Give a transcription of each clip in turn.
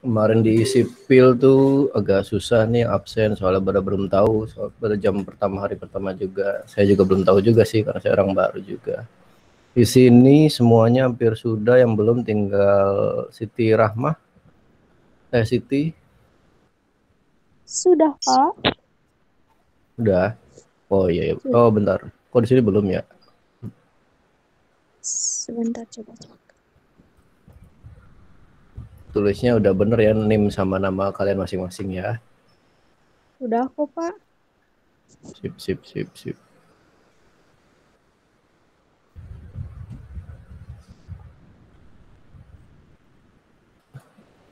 Kemarin di sipil tuh agak susah nih absen soalnya belum tahu pada jam pertama hari pertama juga. Saya juga belum tahu juga sih karena saya orang baru juga. Di sini semuanya hampir sudah, yang belum tinggal Siti Rahmah. Siti Sudah, Pak. udah. Oh iya, iya. Sudah. Oh bentar. Kok di sini belum ya? Sebentar, coba cek. Tulisnya udah bener ya, NIM sama nama kalian masing-masing ya. Sudah kok, Pak. Sip, sip, sip, sip.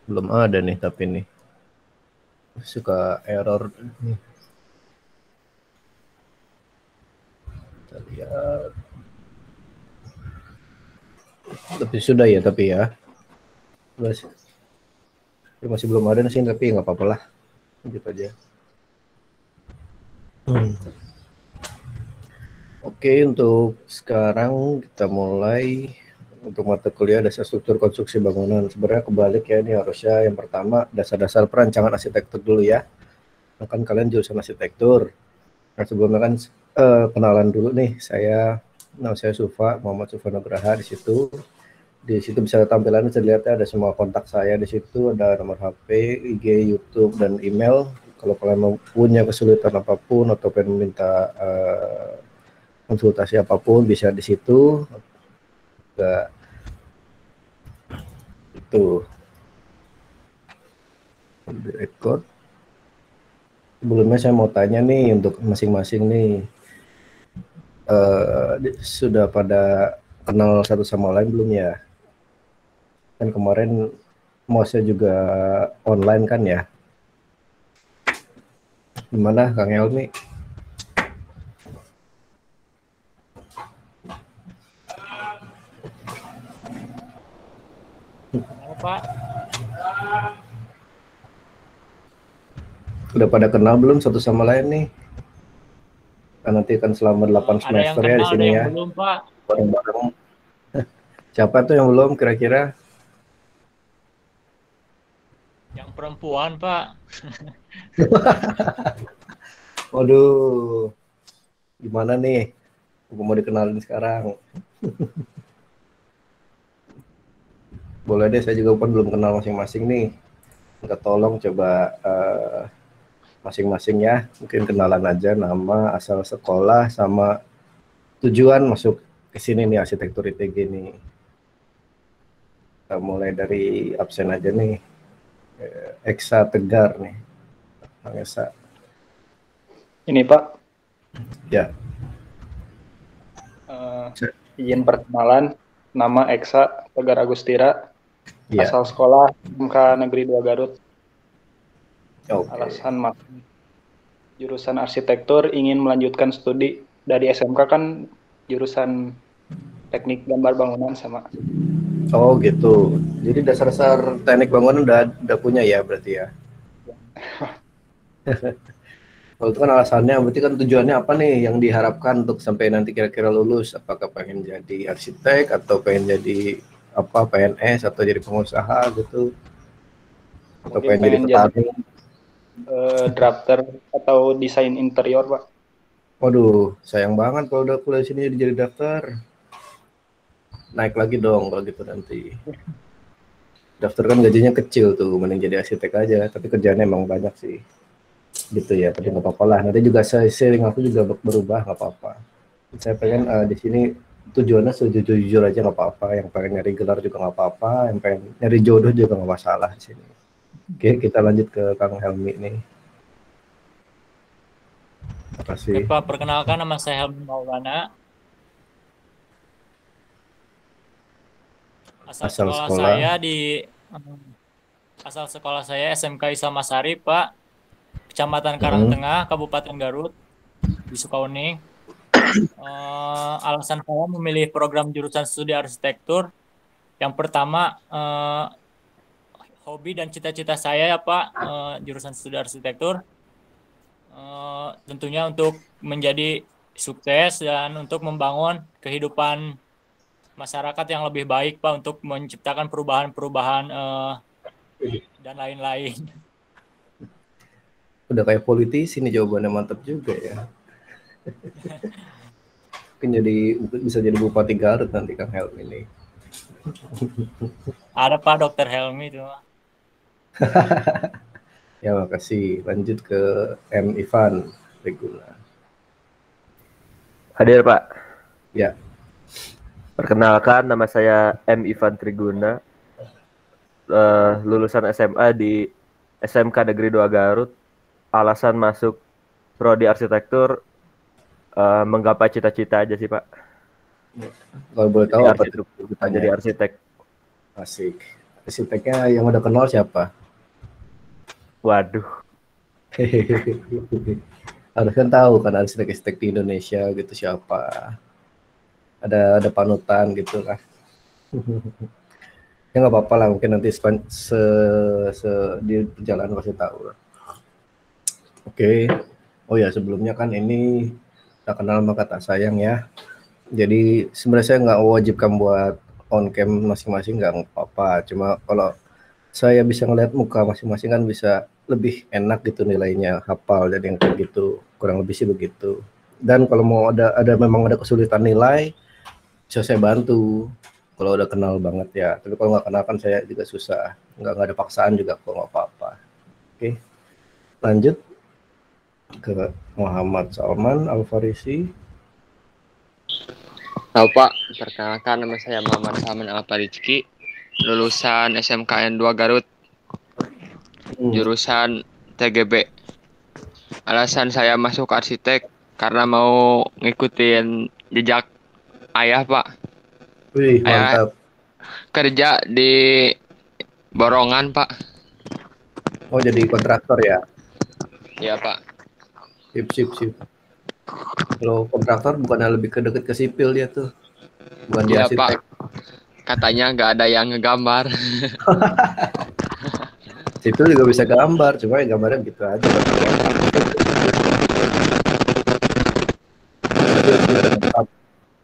Belum ada nih tapi nih. Suka error nih. Kita lihat. Tapi sudah ya, tapi ya. Masih belum ada sih, tapi nggak apa-apa lah. Lanjut aja. Oke, untuk sekarang kita mulai untuk mata kuliah dasar struktur konstruksi bangunan. Sebenarnya kebalik ya, ini harusnya yang pertama dasar-dasar perancangan arsitektur dulu ya. Nah, kan kalian jurusan arsitektur. Nah, sebelumnya kan kenalan dulu nih. Nama saya Sufa, Muhammad Sufa Nugraha di situ. Di situ bisa tampilan, bisa dilihat ada semua kontak saya di situ, ada nomor HP, IG, YouTube, dan email. Kalau kalian mau punya kesulitan apapun atau pengen minta konsultasi apapun bisa di situ. Juga itu record. Sebelumnya saya mau tanya nih untuk masing-masing nih, sudah pada kenal satu sama lain belum ya? Kan kemarin mosnya juga online kan ya? Gimana Kang Helmi? Gimana Pak? Udah pada kenal belum satu sama lain nih? Kan nanti kan selama 8 Ada yang semester ya di kenal, ada sini yang ya, belum Pak. bareng-bareng. Siapa tuh yang belum kira-kira? Yang perempuan Pak. Waduh, gimana nih? Aku mau dikenalin sekarang. Boleh deh, saya juga kan belum kenal masing-masing nih. Minta tolong coba masing-masing ya. Mungkin kenalan aja nama, asal sekolah, sama tujuan masuk ke sini nih arsitektur ITG nih. Kita mulai dari absen aja nih. Eksa Tegar nih. Bang Esa. Ini Pak, Ya. izin perkenalan, nama Eksa Tegar Agustira, Ya. asal sekolah MK Negeri 2 Garut. Oke. Alasan masuk jurusan arsitektur ingin melanjutkan studi dari SMK kan jurusan teknik gambar bangunan sama. Oh gitu. Jadi dasar-dasar teknik bangunan udah punya ya berarti ya. Kalau itu kan alasannya, berarti kan tujuannya apa nih yang diharapkan untuk sampai nanti kira-kira lulus? Apakah pengen jadi arsitek atau pengen jadi apa PNS atau jadi pengusaha gitu? Atau Mungkin pengen jadi pengen jadi petani? drafter atau desain interior Pak. Waduh, sayang banget kalau udah kuliah sini jadi daftar. Naik lagi dong kalau gitu nanti. Daftar kan gajinya kecil tuh, mending jadi arsitek aja. Tapi kerjaannya emang banyak sih. Gitu ya, tapi nggak apa-apa lah. Nanti juga sharing aku juga berubah, nggak apa-apa. Saya pengen di sini tujuannya sejujur-jujur aja nggak apa-apa. Yang pengen nyari gelar juga nggak apa-apa. Yang pengen nyari jodoh juga nggak masalah di sini. Oke, kita lanjut ke Kang Helmi nih. Terima Oke kasih. Pak, perkenalkan nama saya Helmi Maulana. Asal Asal sekolah sekolah. saya Asal sekolah saya SMK Isa Masari Pak, Kecamatan Karangtengah, Kabupaten Garut, di Sukabumi. Alasan saya memilih program jurusan studi arsitektur. Yang pertama, hobi dan cita-cita saya ya Pak, jurusan studi arsitektur. Tentunya untuk menjadi sukses dan untuk membangun kehidupan masyarakat yang lebih baik Pak, untuk menciptakan perubahan-perubahan dan lain-lain. Udah kayak politisi nih, jawabannya mantap juga ya. Mungkin bisa jadi Bupati Garut nanti Kang Helmi ini. Ada Pak Dokter Helmi itu. Ya makasih. Lanjut ke M. Ivan Triguna. Hadir Pak. Ya. Perkenalkan, nama saya M. Ivan Triguna, lulusan SMA di SMK Negeri 2 Garut. Alasan masuk prodi arsitektur menggapai cita-cita aja sih Pak. Kalau boleh tahu apa jadi arsitek. Asik. Arsiteknya yang udah kenal siapa? Waduh. Harus kan tahu kan arsitek-arsitek di Indonesia gitu siapa. Ada panutan gitu lah. Ya nggak apa-apa lah, mungkin nanti di perjalanan pasti tahu lah. Oke. Oh ya, sebelumnya kan ini tak kenal maka tak sayang ya. Jadi sebenarnya saya nggak wajibkan buat on cam masing-masing, nggak apa-apa. Cuma kalau saya bisa ngeliat muka masing-masing kan bisa lebih enak gitu nilainya, hafal, jadi yang kayak gitu. Kurang lebih sih begitu. Dan kalau mau memang ada kesulitan nilai, bisa saya bantu. Kalau udah kenal banget ya. Tapi kalau nggak kenal kan saya juga susah. Nggak ada paksaan juga kok, nggak apa-apa. Oke. Lanjut ke Muhammad Salman Al-Farisi. Halo Pak, perkenalkan nama saya Muhammad Salman Al-Farisi, lulusan SMKN 2 Garut, jurusan TGB. Alasan saya masuk arsitek karena mau ngikutin jejak ayah Pak. Wih, Ayah mantap. kerja di Borongan Pak. Oh, jadi kontraktor ya? Iya Pak. Sip. Kalau kontraktor bukannya lebih deket ke sipil dia tuh, bukan di Iya arsitek. Pak. Katanya nggak ada yang ngegambar. Sipil juga bisa gambar, cuma ya gambarnya gitu aja.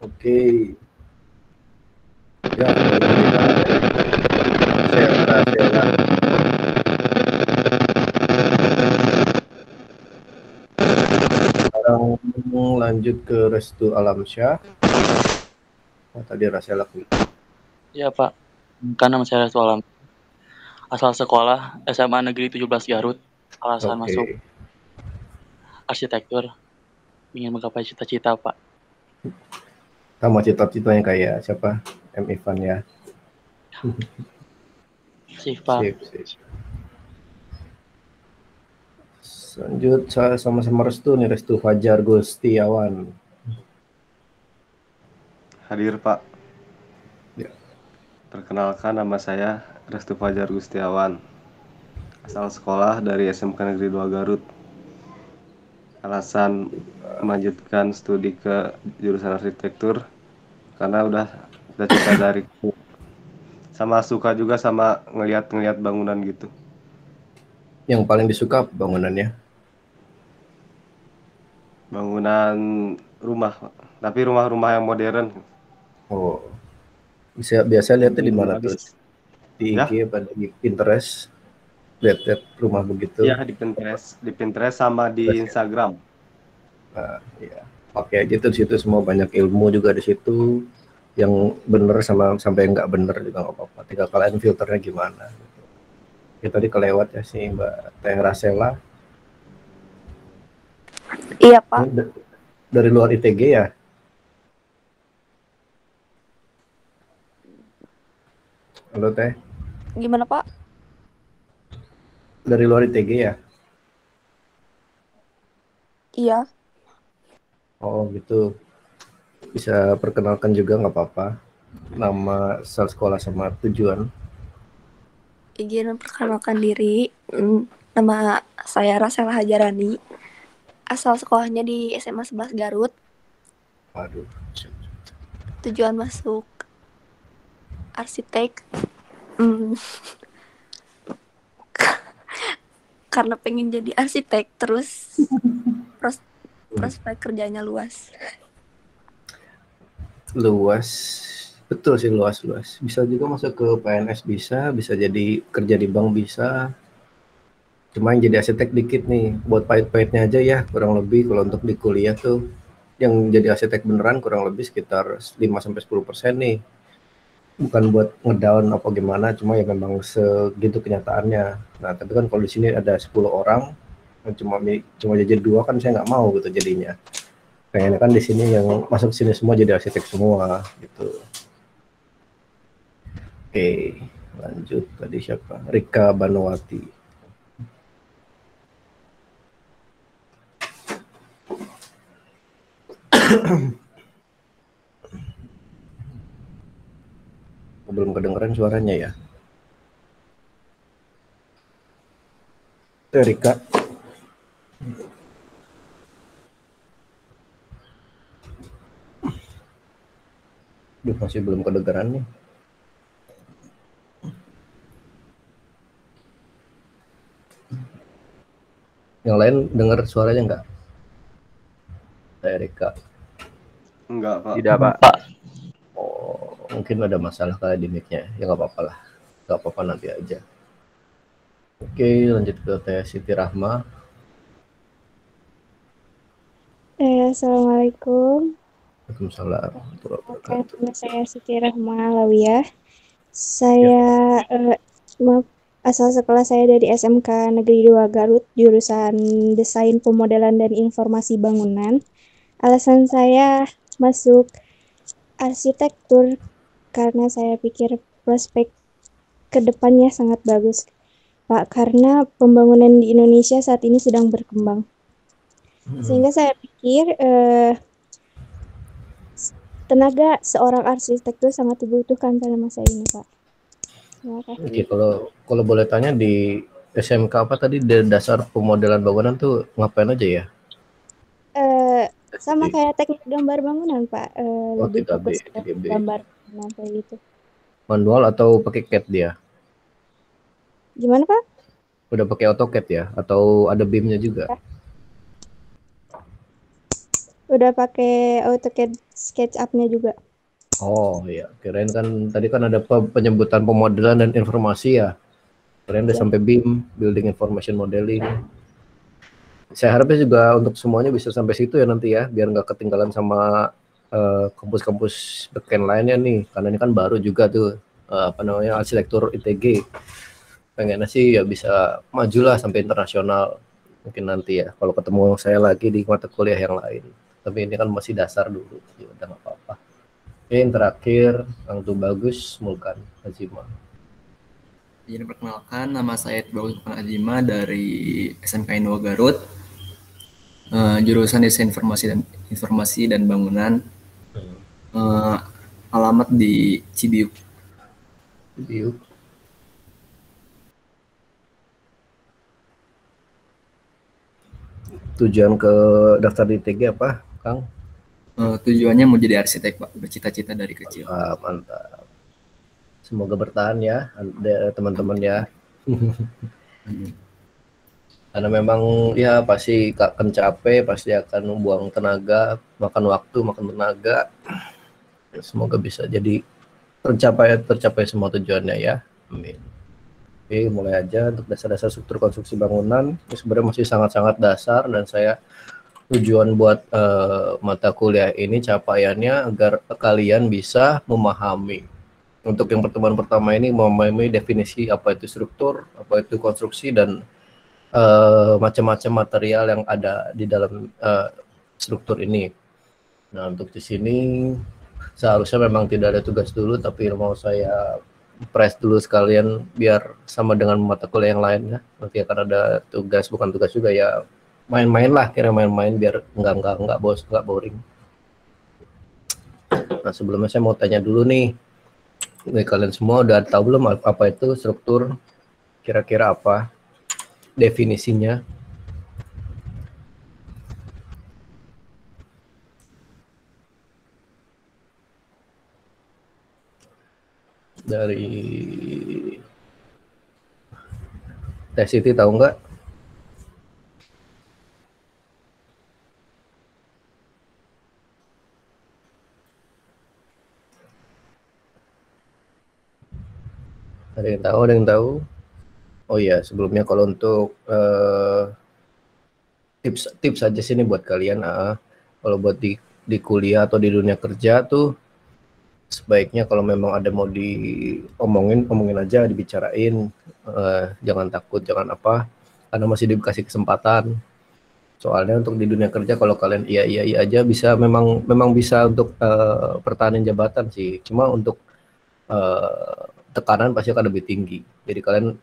Oke. Ya, Sheila. Sekarang lanjut ke Restu Alamsyah. Oh, tadi Rasela. Ya Pak, kan nama saya Restu Alam. Asal sekolah SMA Negeri 17 Garut. Alasan masuk arsitektur, ingin menggapai cita-cita Pak. Sama cita-citanya kayak siapa? M. Ivan ya. Pak. Sip. Lanjut sama-sama Restu nih, Restu Fajar Gustiawan. Hadir Pak. Ya. Perkenalkan, nama saya Restu Fajar Gustiawan. Asal sekolah dari SMK Negeri 2 Garut. Alasan melanjutkan studi ke jurusan arsitektur karena udah cita dari sama suka juga sama ngelihat bangunan gitu. Yang paling disuka bangunannya? Bangunan rumah, tapi rumah-rumah yang modern. Oh, biasa lihatnya di mana tuh? Di IG Ya? apa di Pinterest? Lihat rumah begitu? Iya, di Pinterest sama di Instagram. Nah, ya. Oke, gitu di situ semua banyak ilmu juga di situ. Yang bener sampai nggak bener juga nggak apa-apa. Tinggal kalian filternya gimana. Ya, tadi kelewat ya sih Mbak Teh Rasela. Iya Pak. Dari luar ITG ya? Halo Teh. Gimana Pak? Dari luar ITG ya? Iya. Oh gitu. Bisa perkenalkan juga nggak apa-apa. Nama asal sekolah sama tujuan. Izin memperkenalkan diri. Nama saya Rasela Hajarani. Asal sekolahnya di SMA 11 Garut. Waduh. Tujuan masuk arsitek. Karena pengen jadi arsitek, terus prospek kerjanya luas. Betul sih, luas-luas. Bisa juga masuk ke PNS, bisa jadi kerja di bank bisa. Cuma yang jadi arsitek dikit nih, buat pahit-pahitnya aja ya, kurang lebih kalau untuk di kuliah tuh yang jadi arsitek beneran kurang lebih sekitar 5-10% nih. Bukan buat ngedown apa gimana, cuma ya memang segitu kenyataannya. Nah, tapi kan kalau di sini ada 10 orang, yang cuma jadi dua kan saya nggak mau gitu jadinya. Pengennya kan di sini yang masuk sini semua jadi arsitek semua gitu. Oke, lanjut tadi siapa? Rika Banowati. Belum kedengeran suaranya ya. Rika. Duh, masih belum kedengeran nih. Yang lain dengar suaranya nggak? Rika. Enggak, Pak. Tidak, Pak. Oh, mungkin ada masalah kali di mic-nya. Ya nggak apa-apa lah. Nggak apa-apa, nanti aja. Oke, lanjut ke Teh Siti Rahma. Assalamualaikum. Waalaikumsalam. Nama saya Siti Rahma Lawiyah. Saya asal sekolah saya dari SMK Negeri 2 Garut, jurusan Desain Pemodelan dan Informasi Bangunan. Alasan saya masuk arsitektur karena saya pikir prospek kedepannya sangat bagus, Pak, karena pembangunan di Indonesia saat ini sedang berkembang. Sehingga saya pikir tenaga seorang arsitek itu sangat dibutuhkan pada masa ini, Pak. Terima kasih. Oke, kalau boleh tanya di SMK apa tadi, dasar pemodelan bangunan tuh ngapain aja ya? Sama kayak teknik gambar bangunan, Pak. Lebih 3B, fokus ke 3B. gambar bangunan kayak gitu. Manual atau pakai CAD dia? Gimana, Pak? Udah pakai AutoCAD ya? Atau ada BIM-nya juga? Udah pakai AutoCAD SketchUp-nya juga. Oh iya, kirain kan tadi kan ada penyebutan pemodelan dan informasi ya. Kirain udah sampai BIM, Building Information Modeling. Saya harapnya juga untuk semuanya bisa sampai situ ya nanti ya, biar nggak ketinggalan sama kampus-kampus backend lainnya nih. Karena ini kan baru juga tuh, arsitektur ITG. Pengennya sih ya bisa majulah sampai internasional mungkin nanti ya, kalau ketemu saya lagi di mata kuliah yang lain. Tapi ini kan masih dasar dulu, ya udah nggak apa-apa. Oke, yang terakhir Kang Bagus Mulkan Azima. Jadi perkenalkan, nama saya Bagus Mulkan Azima dari SMK 2 Garut, jurusan Desain Informasi dan Bangunan, alamat di Cibiuk. Tujuan ke daftar di ITG apa, Kang? Tujuannya mau jadi arsitek, Pak. Bercita-cita dari kecil. Mantap. Semoga bertahan ya, teman-teman ya. Karena memang ya pasti akan capek, pasti akan buang tenaga, makan waktu, makan tenaga. Semoga bisa jadi tercapai semua tujuannya ya. Amin. Oke, mulai aja untuk dasar-dasar struktur konstruksi bangunan. Ini sebenarnya masih sangat-sangat dasar, dan saya tujuan buat mata kuliah ini capaiannya agar kalian bisa memahami. Untuk yang pertemuan pertama ini memahami definisi apa itu struktur, apa itu konstruksi, dan macam-macam material yang ada di dalam struktur ini. Nah, untuk di sini seharusnya memang tidak ada tugas dulu, tapi mau saya press dulu sekalian biar sama dengan mata kuliah yang lain ya. Nanti akan ada tugas, bukan tugas juga ya, main-main lah, kira main-main biar enggak boring. Nah, sebelumnya saya mau tanya dulu nih, kalian semua udah tahu belum apa itu struktur? Kira-kira apa definisinya? Dari Teh Siti tahu nggak? yang tahu? Ada yang tahu? Oh iya, sebelumnya kalau untuk tips aja sih nih buat kalian. Kalau buat di kuliah atau di dunia kerja tuh sebaiknya kalau memang ada mau omongin aja, dibicarain. Jangan takut, jangan apa, karena masih dikasih kesempatan. Soalnya untuk di dunia kerja kalau kalian iya aja bisa memang bisa untuk pertahanan jabatan sih. Cuma untuk tekanan pasti akan lebih tinggi. Jadi kalian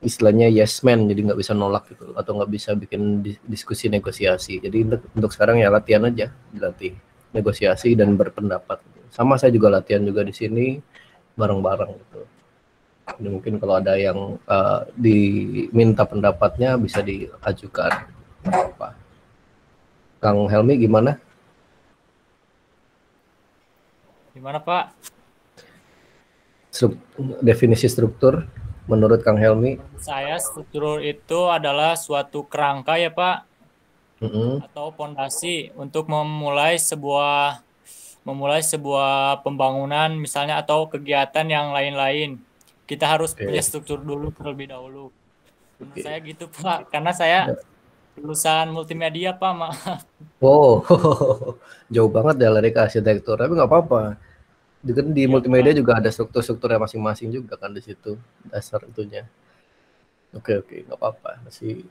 istilahnya yes man, jadi nggak bisa nolak gitu, atau nggak bisa bikin diskusi negosiasi. Jadi untuk sekarang ya latihan aja, dilatih negosiasi dan berpendapat. Sama saya juga latihan juga di sini bareng-bareng gitu. Jadi mungkin kalau ada yang diminta pendapatnya bisa diajukan. Apa? Kang Helmi gimana? Gimana Pak? Definisi struktur menurut Kang Helmi? Saya struktur itu adalah suatu kerangka ya Pak, atau pondasi untuk memulai sebuah pembangunan misalnya atau kegiatan yang lain-lain. Kita harus punya struktur dulu terlebih dahulu. Menurut saya gitu Pak, karena saya lulusan multimedia Pak, maaf. Oh, jauh banget ya dari ke arsitektur, tapi nggak apa-apa. Di multimedia juga ada struktur-strukturnya masing-masing juga kan di situ dasar itunya. Oke, nggak apa-apa, masih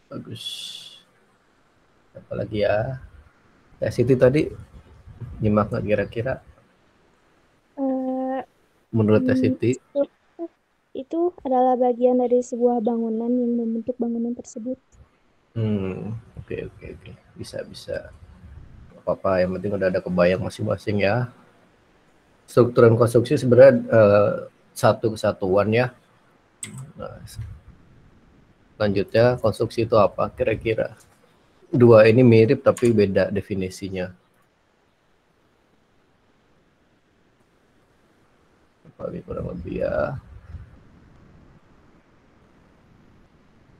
bagus. Apalagi ya, Siti tadi nyimak nggak kira-kira? Menurut Siti? Itu adalah bagian dari sebuah bangunan yang membentuk bangunan tersebut. Oke. Bisa. Gak apa-apa, yang penting udah ada kebayang masing-masing ya. Struktur dan konstruksi sebenarnya satu kesatuan ya. Nah, selanjutnya konstruksi itu apa kira-kira? Dua ini mirip tapi beda definisinya. Kurang lebih ya.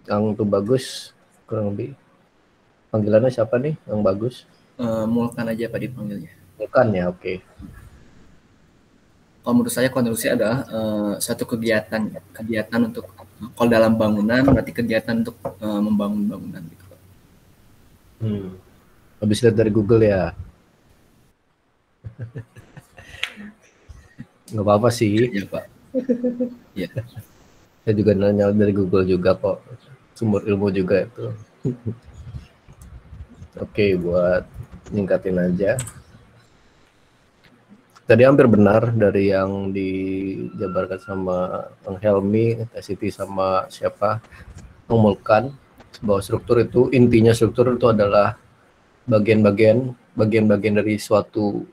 Yang tuh bagus kurang lebih. Panggilannya siapa nih yang bagus? Mulkan aja Pak dipanggilnya. Mulkan ya, oke. Kalau menurut saya konstruksi adalah satu kegiatan untuk kalau dalam bangunan berarti kegiatan untuk membangun bangunan gitu. Habis lihat dari Google ya. Nggak apa-apa sih. Iya Pak. Iya. Saya juga nanya dari Google juga kok. Sumber ilmu juga itu. Oke, buat ningkatin aja. Tadi hampir benar dari yang dijabarkan sama Bang Helmi, Siti sama siapa, Mulkan, bahwa struktur itu intinya struktur itu adalah bagian-bagian dari suatu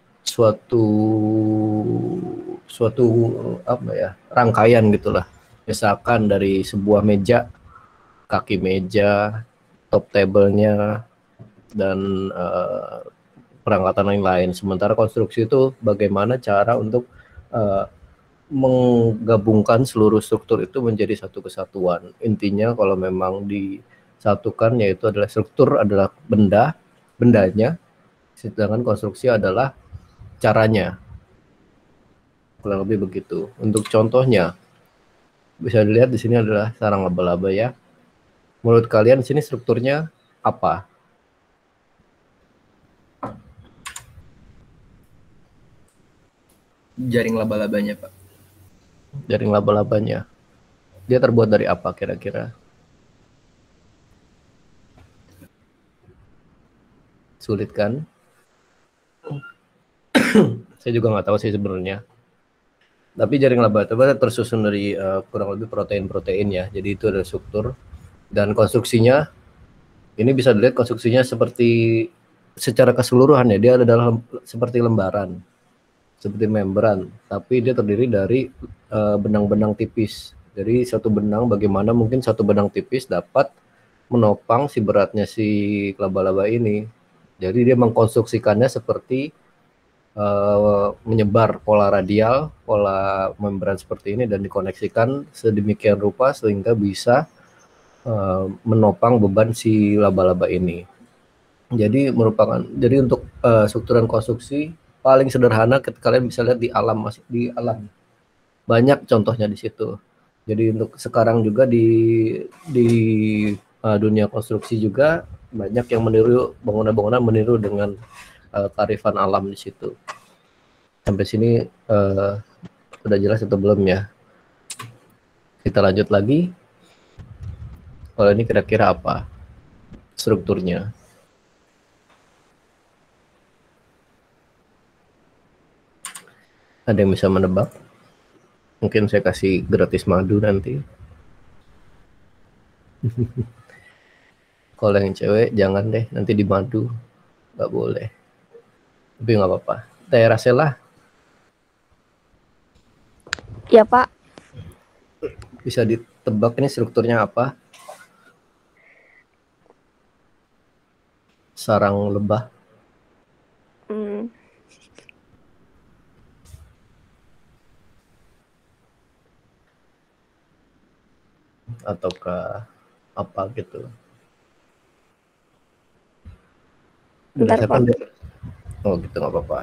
apa ya, rangkaian gitulah. Misalkan dari sebuah meja, kaki meja, top table-nya, dan perangkatan lain-lain. Sementara konstruksi itu bagaimana cara untuk menggabungkan seluruh struktur itu menjadi satu kesatuan. Intinya kalau memang disatukan yaitu adalah struktur adalah bendanya, sedangkan konstruksi adalah caranya. Kurang lebih begitu. Untuk contohnya bisa dilihat di sini adalah sarang laba-laba ya. Menurut kalian di sini strukturnya apa? Jaring laba-labanya Pak. Jaring laba-labanya. Dia terbuat dari apa kira-kira? Sulit kan? Saya juga nggak tahu sih sebenarnya. Tapi jaring laba-laba tersusun dari kurang lebih protein-protein ya. Jadi itu ada struktur dan konstruksinya. Ini bisa dilihat konstruksinya seperti secara keseluruhan ya. Dia adalah seperti lembaran, seperti membran, tapi dia terdiri dari benang-benang tipis. Jadi satu benang, bagaimana mungkin satu benang tipis dapat menopang si beratnya si laba-laba ini. Jadi dia mengkonstruksikannya seperti menyebar pola radial, pola membran seperti ini dan dikoneksikan sedemikian rupa sehingga bisa menopang beban si laba-laba ini. Jadi untuk struktur dan konstruksi paling sederhana kalian bisa lihat di alam banyak contohnya di situ. Jadi untuk sekarang juga di dunia konstruksi juga banyak yang meniru bangunan-bangunan meniru dengan kearifan alam di situ. Sampai sini udah jelas atau belum ya? Kita lanjut lagi. Kalau ini kira-kira apa strukturnya? Ada yang bisa menebak? Mungkin saya kasih gratis madu nanti. Kalau yang cewek jangan deh, nanti di madu. Nggak boleh. Tapi nggak apa-apa. Daerah Sela Ya Pak, bisa ditebak ini strukturnya apa? Sarang lebah. hmm, Ataukah apa gitu? bentar Pak. Berdasarkan oh gitu nggak apa-apa.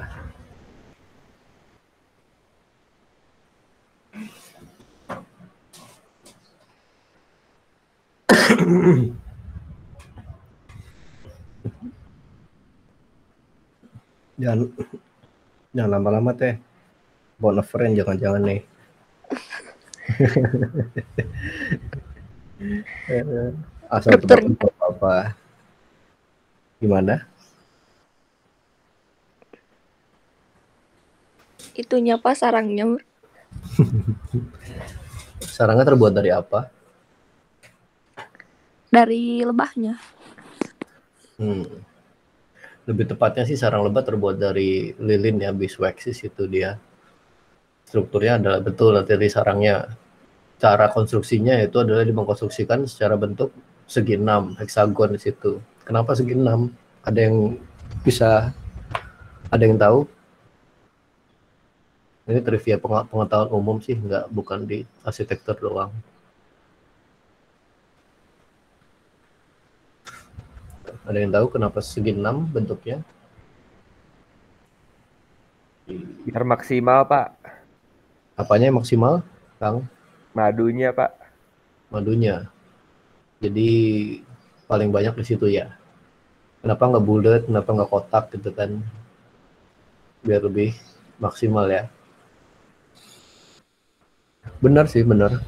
Jangan lama-lama teh. Buat friend jangan-jangan nih. Asal Strukturnya tebak apa? Gimana? itunya Pak, sarangnya Sarangnya terbuat dari apa? dari lebahnya. Lebih tepatnya sih sarang lebah terbuat dari lilin ya, beeswax itu dia. Strukturnya adalah betul dari sarangnya. Cara konstruksinya itu adalah dikonstruksikan secara bentuk segi 6, heksagon di situ. Kenapa segi 6? Ada yang tahu? Ini trivia pengetahuan umum sih, bukan di arsitektur doang. Ada yang tahu kenapa segi 6 bentuknya? Biar maksimal, Pak. Apanya yang maksimal, Kang? Madunya, Pak. Madunya. Jadi paling banyak di situ ya. Kenapa nggak bulat, kenapa nggak kotak gitu kan? Biar lebih maksimal ya. Benar sih, benar.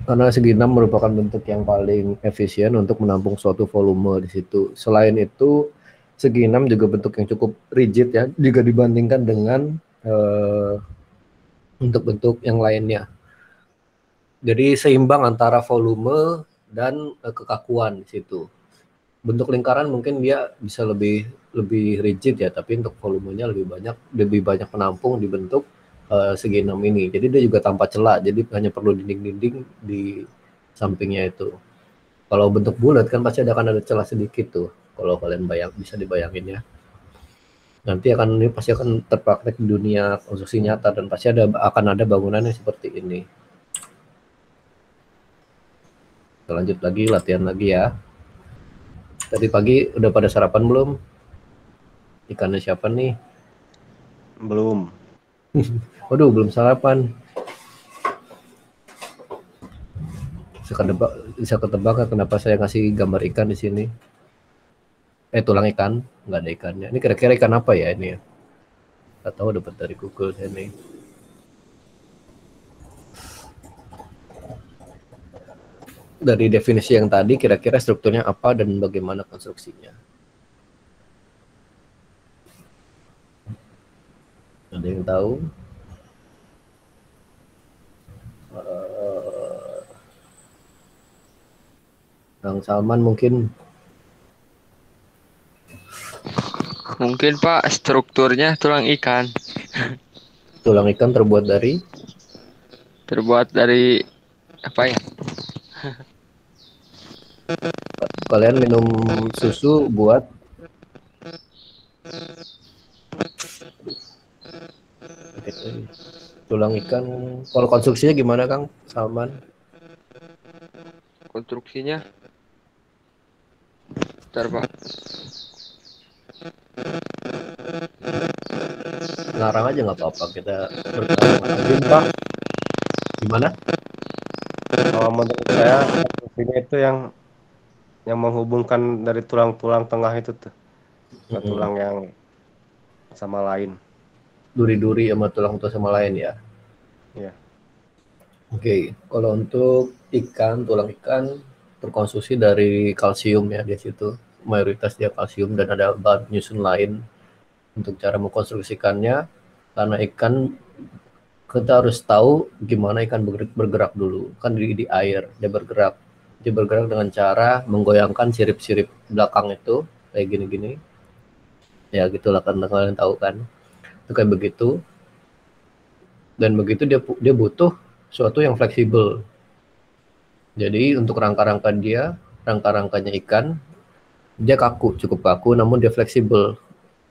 Karena segi 6 merupakan bentuk yang paling efisien untuk menampung suatu volume di situ. Selain itu, segi 6 juga bentuk yang cukup rigid ya, jika dibandingkan dengan bentuk-bentuk yang lainnya. Jadi seimbang antara volume dan kekakuan di situ. Bentuk lingkaran mungkin dia bisa lebih rigid ya, tapi untuk volumenya lebih banyak menampung di bentuk segi 6 ini. Jadi dia juga tanpa celah, jadi hanya perlu dinding-dinding di sampingnya itu. Kalau bentuk bulat kan pasti akan ada celah sedikit tuh. Kalau kalian bisa dibayangin ya. Nanti ini pasti akan terpraktek di dunia konstruksi nyata dan pasti akan ada bangunan yang seperti ini. Kita lanjut lagi, latihan lagi ya. Tadi pagi udah pada sarapan belum? Ikannya siapa nih? Belum. Waduh, belum sarapan. Bisa ketebak kenapa saya ngasih gambar ikan di sini? Tulang ikan, nggak ada ikannya. Ini kira-kira ikan apa ya ini? Nggak tahu, dapat dari Google ini. Dari definisi yang tadi, kira-kira strukturnya apa dan bagaimana konstruksinya? Ada yang tahu? Kang Salman mungkin? Mungkin Pak, strukturnya tulang ikan. Tulang ikan terbuat dari? Terbuat dari apa ya? Kalian minum susu buat tulang ikan. Kalau konstruksinya gimana Kang Salman? Konstruksinya? Bentar Pak. Ngarang aja nggak apa-apa, kita bertanya Pak. Gimana? Kalau menurut saya konstruksinya itu yang menghubungkan dari tulang-tulang tengah itu tuh ke tulang yang sama lain. Duri-duri sama tulang sama lain ya. Iya. Oke, kalau untuk ikan, tulang ikan terkonsumsi dari kalsium ya di situ. Mayoritas dia kalsium dan ada bahan penyusun lain untuk cara mengkonstruksikannya. Karena ikan kita harus tahu gimana ikan bergerak dulu. Kan di air dia bergerak. Dia bergerak dengan cara menggoyangkan sirip-sirip belakang itu kayak gini-gini. Ya gitulah kan kalian tahu kan. Itu kayak begitu. Dan begitu dia butuh suatu yang fleksibel. Jadi untuk rangka-rangkanya ikan, dia kaku, cukup kaku, namun dia fleksibel.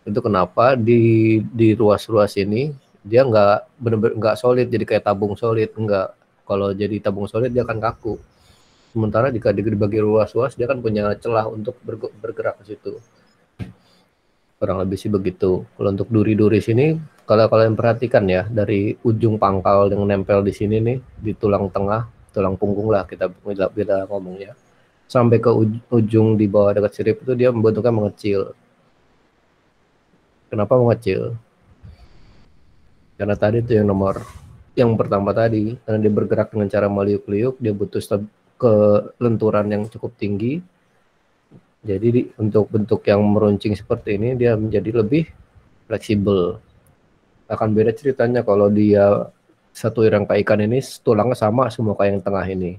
Itu kenapa di ruas-ruas ini dia nggak benar-benar nggak solid, jadi kayak tabung solid, enggak. Kalau jadi tabung solid dia akan kaku. Sementara jika dibagi ruas-ruas dia kan punya celah untuk bergerak ke situ. Kurang lebih sih begitu. Kalau untuk duri-duri sini, kalau kalian perhatikan ya, dari ujung pangkal yang nempel di sini nih, di tulang tengah, tulang punggung lah kita beda ngomongnya, sampai ke ujung di bawah dekat sirip itu dia bentuknya mengecil. Kenapa mengecil? Karena tadi itu yang pertama tadi, karena dia bergerak dengan cara meliuk-liuk, dia butuh kelenturan yang cukup tinggi. Jadi untuk bentuk yang meruncing seperti ini dia menjadi lebih fleksibel. Akan beda ceritanya kalau dia satu rangka ikan ini tulangnya sama semua kayak yang tengah ini.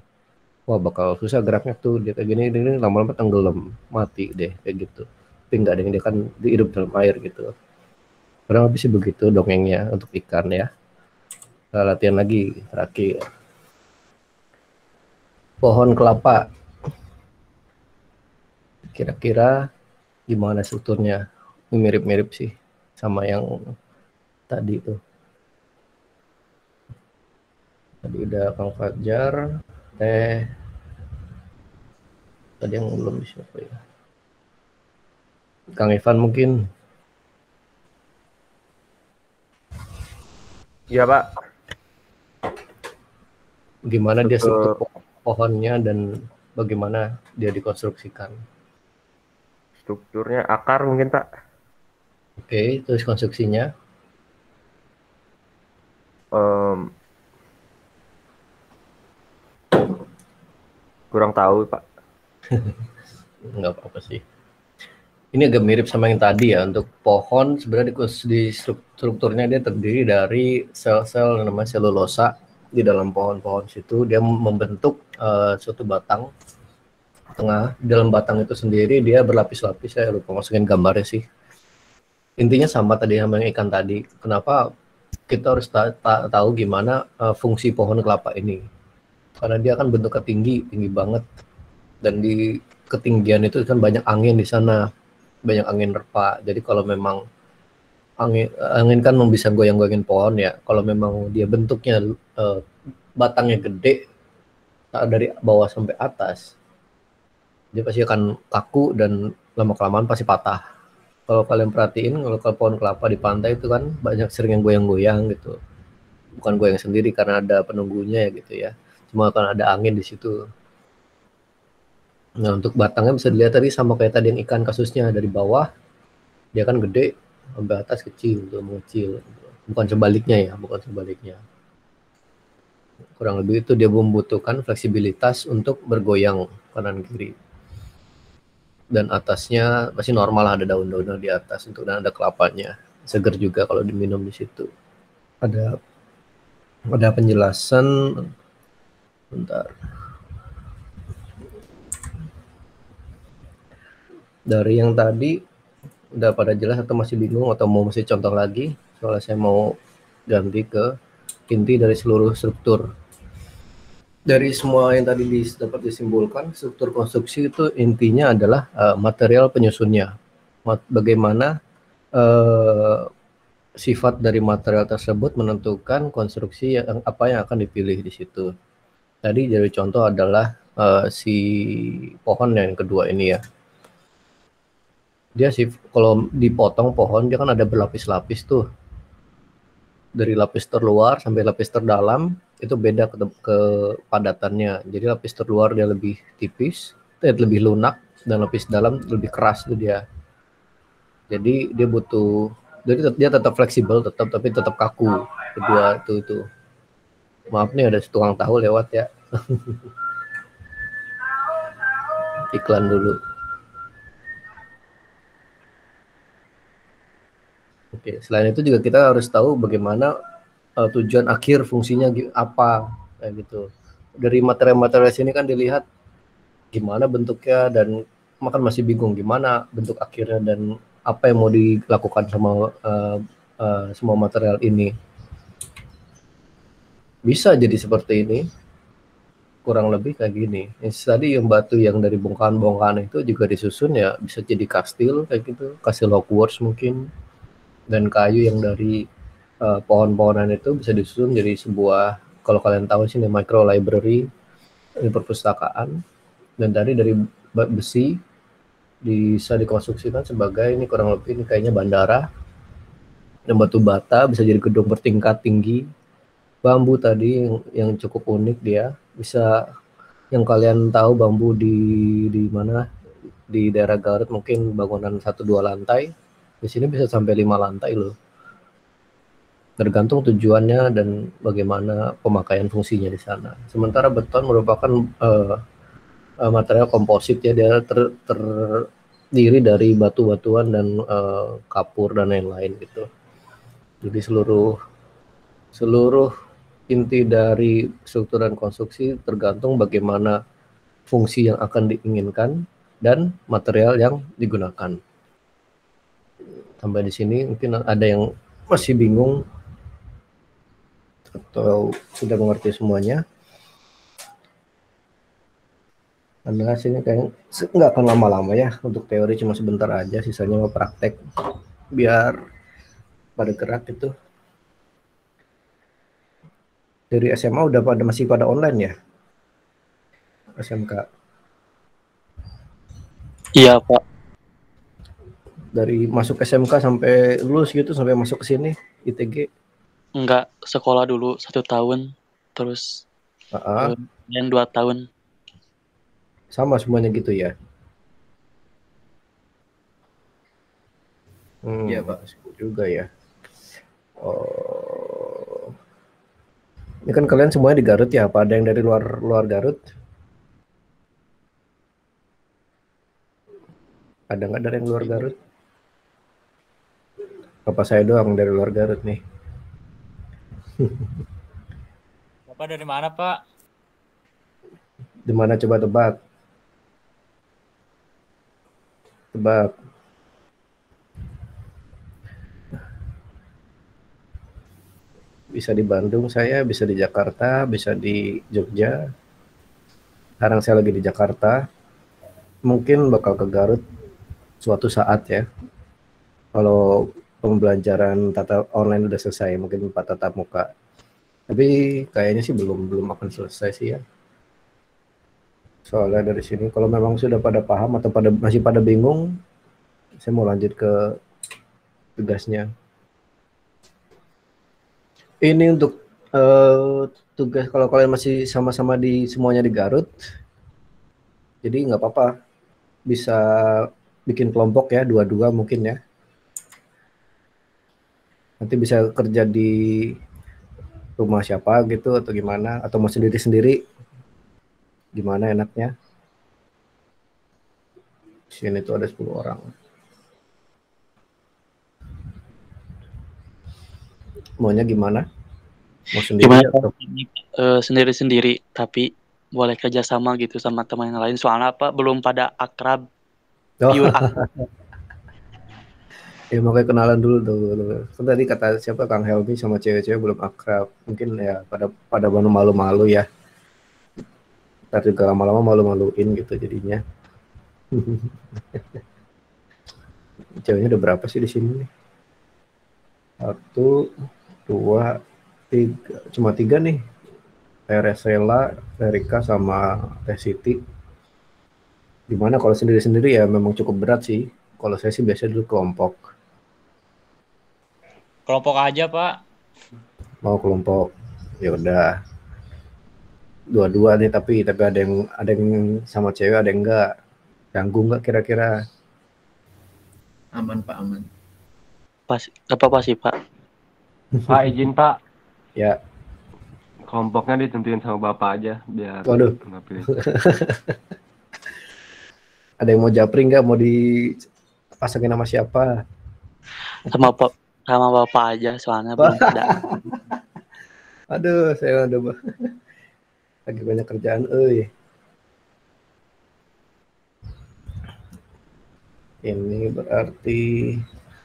Wah bakal susah geraknya tuh, dia kayak gini lama-lama tenggelam, mati deh kayak gitu. Tapi enggak deh, dia kan hidup dalam air gitu. Kurang lebih sih begitu dongengnya untuk ikan ya. Kita latihan lagi terakhir. Pohon kelapa. Kira-kira gimana strukturnya? Mirip-mirip sih sama yang tadi tuh. Tadi udah Kang Fajar, tadi yang belum siapa ya? Kang Ivan mungkin. Iya Pak. Gimana dia struktur pohonnya dan bagaimana dia dikonstruksikan? Strukturnya akar mungkin Pak. Oke, terus konstruksinya? Kurang tahu Pak. Nggak apa-apa sih. Ini agak mirip sama yang tadi ya. Untuk pohon sebenarnya di strukturnya dia terdiri dari sel-sel namanya selulosa. Di dalam pohon-pohon situ dia membentuk suatu batang. Tengah dalam batang itu sendiri dia berlapis-lapis. Saya lupa masukin gambarnya sih. Intinya sama tadi sama yang ikan tadi. Kenapa kita harus tahu gimana fungsi pohon kelapa ini? Karena dia kan bentuknya tinggi banget, dan di ketinggian itu kan banyak angin di sana, banyak angin nerpa. Jadi kalau memang angin kan bisa goyang-goyangin pohon ya. Kalau memang dia bentuknya batangnya gede dari bawah sampai atas, dia pasti akan kaku dan lama-kelamaan pasti patah. Kalau kalian perhatiin, kalau pohon kelapa di pantai itu kan banyak sering yang goyang-goyang gitu. Bukan goyang sendiri karena ada penunggunya ya gitu ya. Cuma kan ada angin di situ. Nah untuk batangnya bisa dilihat tadi sama kayak tadi yang ikan kasusnya, dari bawah dia kan gede, sampai atas kecil, mengecil. Bukan sebaliknya ya, bukan sebaliknya. Kurang lebih itu dia membutuhkan fleksibilitas untuk bergoyang kanan kiri. Dan atasnya pasti normal ada daun-daun di atas untuk, dan ada kelapanya. Seger juga kalau diminum di situ. Ada penjelasan. Bentar. Dari yang tadi udah pada jelas atau masih bingung atau mau masih contoh lagi? Soalnya saya mau ganti ke inti dari seluruh struktur. Dari semua yang tadi dapat disimpulkan, struktur konstruksi itu intinya adalah material penyusunnya. Bagaimana sifat dari material tersebut menentukan konstruksi apa yang akan dipilih di situ. Tadi dari contoh adalah si pohon yang kedua ini ya. Dia sih kalau dipotong pohon dia kan ada berlapis-lapis tuh. Dari lapis terluar sampai lapis terdalam itu beda kepadatannya. Jadi lapis terluar dia lebih tipis, lebih lunak, dan lapis dalam lebih keras tuh dia. Jadi dia butuh, jadi dia tetap fleksibel, tapi tetap kaku. Kedua itu. Maaf nih ada tukang tahu lewat ya. Iklan dulu. Oke, selain itu juga kita harus tahu bagaimana tujuan akhir fungsinya apa kayak gitu. Dari materi-materi sini kan dilihat gimana bentuknya dan makan masih bingung gimana bentuk akhirnya dan apa yang mau dilakukan sama semua material ini. Bisa jadi seperti ini, kurang lebih kayak gini. Tadi yang batu yang dari bongkahan-bongkahan itu juga disusun ya bisa jadi kastil kayak gitu, kastil Hogwarts mungkin. Dan kayu yang dari pohon-pohonan itu bisa disusun jadi sebuah, kalau kalian tahu sini micro library, ini perpustakaan. Dan tadi dari besi bisa dikonstruksikan sebagai ini kurang lebih ini kayaknya bandara. Dan batu bata bisa jadi gedung bertingkat tinggi. Bambu tadi yang cukup unik dia bisa, yang kalian tahu bambu di mana di daerah Garut mungkin bangunan 1-2 lantai, di sini bisa sampai 5 lantai loh. Tergantung tujuannya dan bagaimana pemakaian fungsinya di sana. Sementara beton merupakan material komposit ya, dia terdiri dari batu-batuan dan kapur dan lain-lain gitu. Jadi seluruh inti dari struktur dan konstruksi tergantung bagaimana fungsi yang akan diinginkan dan material yang digunakan. Sampai di sini mungkin ada yang masih bingung atau sudah mengerti semuanya. Karena sini kayak nggak akan lama-lama ya, untuk teori cuma sebentar aja, sisanya mau praktek biar pada gerak itu. Dari SMA masih pada online ya? SMK. Iya, Pak. Dari masuk SMK sampai lulus gitu, sampai masuk ke sini ITG? Enggak, sekolah dulu 1 tahun, terus yang 2 tahun. Sama semuanya gitu ya? Iya, Pak. Juga ya. Ini kan kalian semuanya di Garut ya? Apa ada yang dari luar Garut? Ada nggak dari yang luar Garut? Apa saya doang dari luar Garut nih? Bapak dari mana, Pak? Di mana coba tebak? Tebak. Bisa di Bandung saya, bisa di Jakarta, bisa di Jogja. Sekarang saya lagi di Jakarta. Mungkin bakal ke Garut suatu saat ya. Kalau pembelajaran online udah selesai, mungkin 4 tatap muka. Tapi kayaknya sih belum akan selesai sih ya. Soalnya dari sini kalau memang sudah pada paham atau masih pada bingung, saya mau lanjut ke tugasnya. Ini untuk tugas kalau kalian masih sama-sama semuanya di Garut, jadi nggak apa-apa, bisa bikin kelompok ya, 2-2 mungkin ya. Nanti bisa kerja di rumah siapa gitu atau gimana, atau mau sendiri-sendiri, gimana enaknya. Sini tuh ada 10 orang. Maunya gimana? Mau sendiri atau sendiri-sendiri, tapi boleh kerjasama gitu sama teman yang lain. Soalnya apa? Belum pada akrab. Ya makanya kenalan dulu tuh. Kan tadi kata siapa Kang Helmi sama cewek-cewek belum akrab. Mungkin ya pada malu-malu ya. Ntar juga lama-lama malu-maluin gitu jadinya. Ceweknya udah berapa sih di sini nih? 1, 2, 3, cuma 3 nih. Resela, Erika sama Teh Siti. Dimana kalau sendiri-sendiri ya memang cukup berat sih. Kalau saya sih biasanya dulu kelompok. Kelompok aja, Pak. Mau kelompok, ya udah. dua-dua nih, tapi ada yang sama cewek, ada yang enggak. Ganggu nggak kira-kira? Aman Pak, aman. Apa pasti Pak? Pak izin Pak, Ya, kelompoknya ditentuin sama Bapak aja biar waduh. nggak pilih. Ada yang mau japri nggak? Mau dipasangin nama siapa? Sama Bapak aja soalnya belum ada. Aduh, saya udah lagi banyak kerjaan, Ini berarti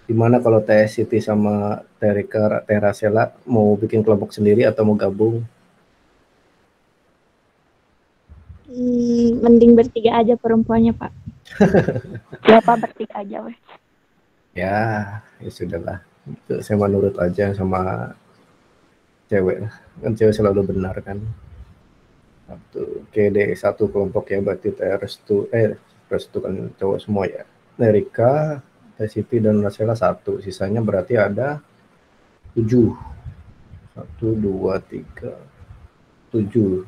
gimana kalau Teh Siti sama Terasela mau bikin kelompok sendiri atau mau gabung? Mending bertiga aja perempuannya, Pak. Ya Pak, bertiga aja weh. Ya sudahlah. Itu saya menurut aja sama cewek lah. Kan cewek selalu benar kan. Oke deh, satu kelompok ya berarti Restu kan cowok semua ya. Nerika, Teh Siti dan Rasela 1. Sisanya berarti ada 7. 1, 2, 3, 7.